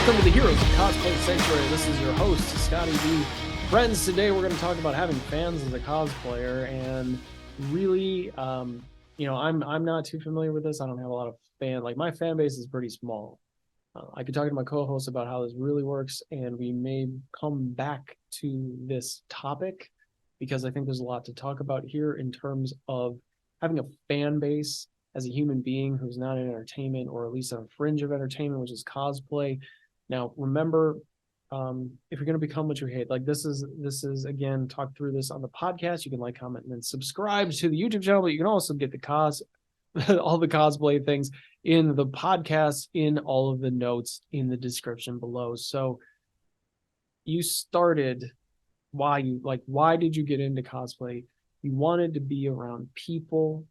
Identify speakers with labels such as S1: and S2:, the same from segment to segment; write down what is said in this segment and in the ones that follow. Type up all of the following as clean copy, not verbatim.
S1: Welcome to the Heroes of Cosplay Sanctuary. This is your host, Scotty B. Friends, today we're going to talk about having fans as a cosplayer, and really, I'm not too familiar with this. I don't have a lot of my fan base is pretty small. I could talk to my co-host about how this really works, and we may come back to this topic because I think there's a lot to talk about here in terms of having a fan base as a human being who's not in entertainment, or at least on a fringe of entertainment, which is cosplay. Now, remember, if you're going to become what you hate, like this is again, talk through this on the podcast. You can like, comment, and then subscribe to the YouTube channel, but you can also get all the cosplay things in the podcast, in all of the notes in the description below. So you started, why did you get into cosplay? You wanted to be around people.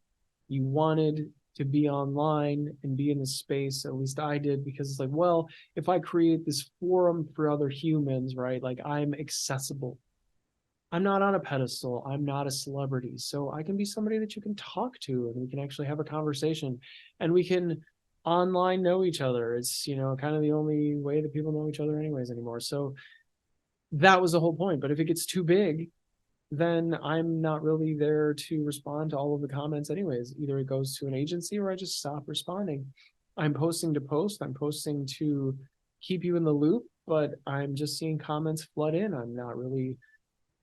S1: You wanted to be online and be in the space, at least I did, because it's like, well, if I create this forum for other humans, right, like I'm accessible. I'm not on a pedestal. I'm not a celebrity. So I can be somebody that you can talk to, and we can actually have a conversation, and we can online know each other. It's, kind of the only way that people know each other anyways anymore. So that was the whole point. But if it gets too big, then I'm not really there to respond to all of the comments anyways. Either it goes to an agency or I just stop responding. I'm posting to post. I'm posting to keep you in the loop, but I'm just seeing comments flood in. I'm not really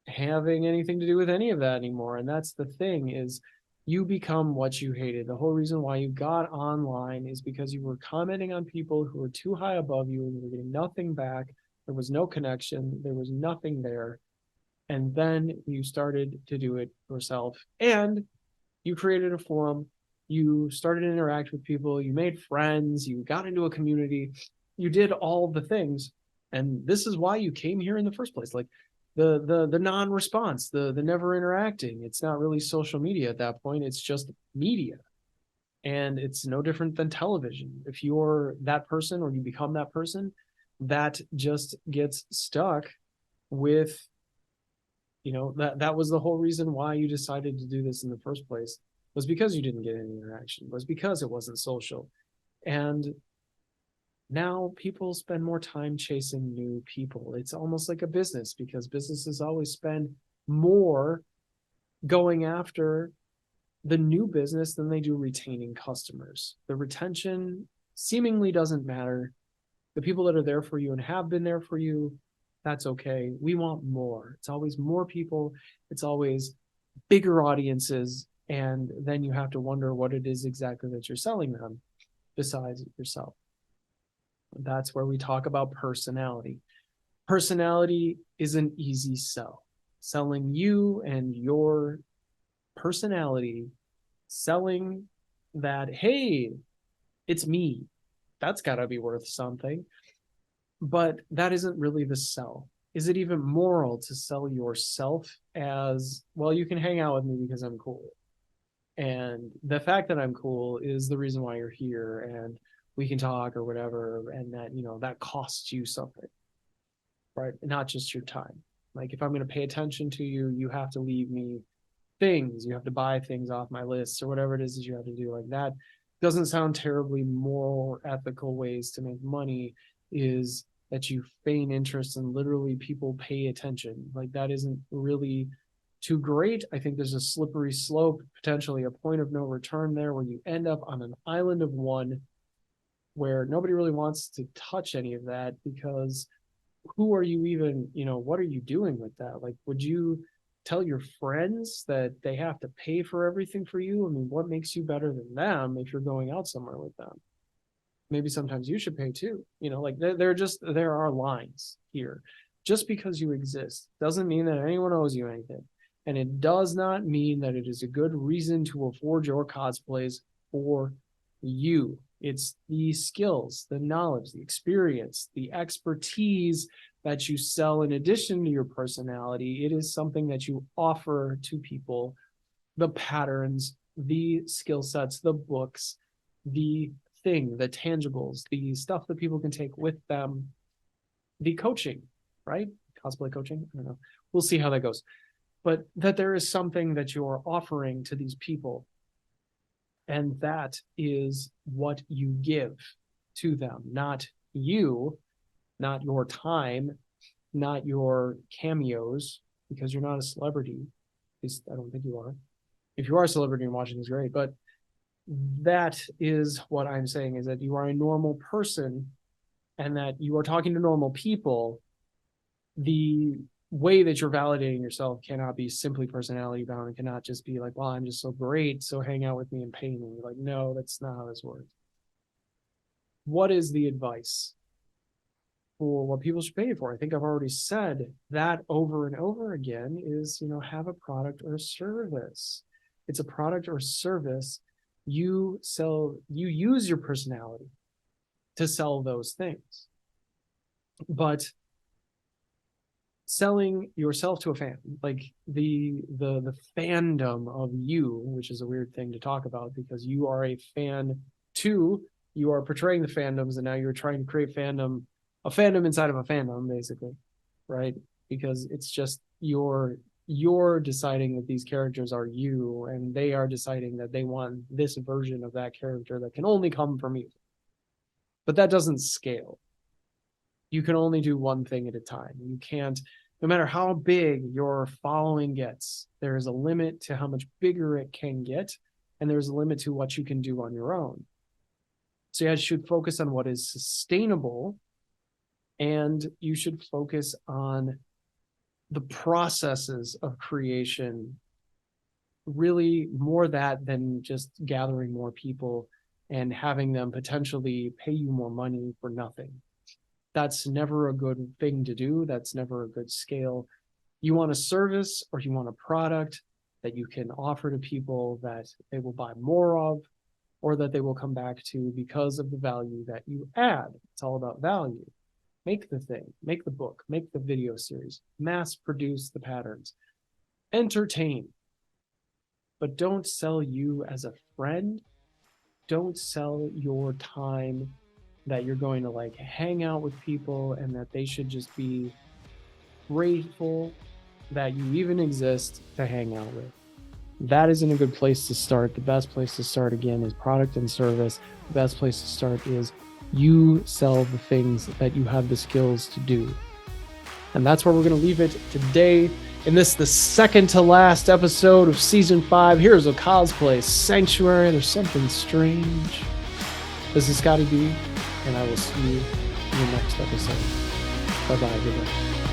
S1: having anything to do with any of that anymore. And that's the thing, is you become what you hated. The whole reason why you got online is because you were commenting on people who were too high above you and you were getting nothing back. There was no connection. There was nothing there. And then you started to do it yourself, and you created a forum. You started to interact with people. You made friends. You got into a community. You did all the things. And this is why you came here in the first place. Like the non-response, the never interacting. It's not really social media at that point. It's just media. And it's no different than television. If you're that person or you become that person, that just gets stuck with, that was the whole reason why you decided to do this in the first place, was because you didn't get any interaction, was because it wasn't social. And now people spend more time chasing new people. It's almost like a business, because businesses always spend more going after the new business than they do retaining customers. The retention seemingly doesn't matter. The people that are there for you and have been there for you, that's okay. We want more. It's always more people. It's always bigger audiences. And then you have to wonder what it is exactly that you're selling them besides yourself. That's where we talk about personality. Personality is an easy sell. Selling you and your personality, selling that, hey, it's me. That's got to be worth something. But that isn't really the sell. Is it even moral to sell yourself as, well, you can hang out with me because I'm cool? And the fact that I'm cool is the reason why you're here, and we can talk or whatever, and that, that costs you something, right? Not just your time. Like, if I'm going to pay attention to you, you have to leave me things. You have to buy things off my list, or whatever it is that you have to do. Like, that doesn't sound terribly moral or ethical ways to make money, is that you feign interest and literally people pay attention. Like, that isn't really too great. I think there's a slippery slope, potentially a point of no return there, where you end up on an island of one where nobody really wants to touch any of that, because who are you even, what are you doing with that? Like, would you tell your friends that they have to pay for everything for you? I mean, what makes you better than them if you're going out somewhere with them? Maybe sometimes you should pay too. There are lines here. Just because you exist doesn't mean that anyone owes you anything. And it does not mean that it is a good reason to afford your cosplays for you. It's the skills, the knowledge, the experience, the expertise that you sell in addition to your personality. It is something that you offer to people. The patterns, the skill sets, the books, the tangibles, the stuff that people can take with them, the coaching, right? Cosplay coaching. I don't know. We'll see how that goes. But that there is something that you're offering to these people. And that is what you give to them, not you not your time, not your cameos, because you're not a celebrity. At least I don't think you are. If you are a celebrity and watching this, great. But that is what I'm saying, is that you are a normal person and that you are talking to normal people. The way that you're validating yourself cannot be simply personality bound. It cannot just be like, well, I'm just so great, so hang out with me and pay me. Like, no, that's not how this works. What is the advice for what people should pay for? I think I've already said that over and over again is, have a product or a service. It's a product or service. You use your personality to sell those things. But selling yourself to a fan, like the fandom of you, which is a weird thing to talk about because you are a fan too. You are portraying the fandoms, and now you're trying to create a fandom inside of a fandom, basically, right? Because it's just you're deciding that these characters are you, and they are deciding that they want this version of that character that can only come from you. But that doesn't scale. You can only do one thing at a time. You can't, no matter how big your following gets, there is a limit to how much bigger it can get, and there's a limit to what you can do on your own. So you should focus on what is sustainable, and you should focus on the processes of creation, really more that than just gathering more people and having them potentially pay you more money for nothing. That's never a good thing to do. That's never a good scale. You want a service or you want a product that you can offer to people that they will buy more of, or that they will come back to because of the value that you add. It's all about value. Make the thing, make the book, make the video series, mass produce the patterns, entertain, but don't sell you as a friend. Don't sell your time that you're going to like hang out with people and that they should just be grateful that you even exist to hang out with. That isn't a good place to start. The best place to start, again, is product and service. The best place to start is you sell the things that you have the skills to do. And that's where we're going to leave it today. In the second to last episode of season 5, here's a cosplay sanctuary. There's something strange. This is Scotty B, and I will see you in the next episode. Bye-bye, everybody.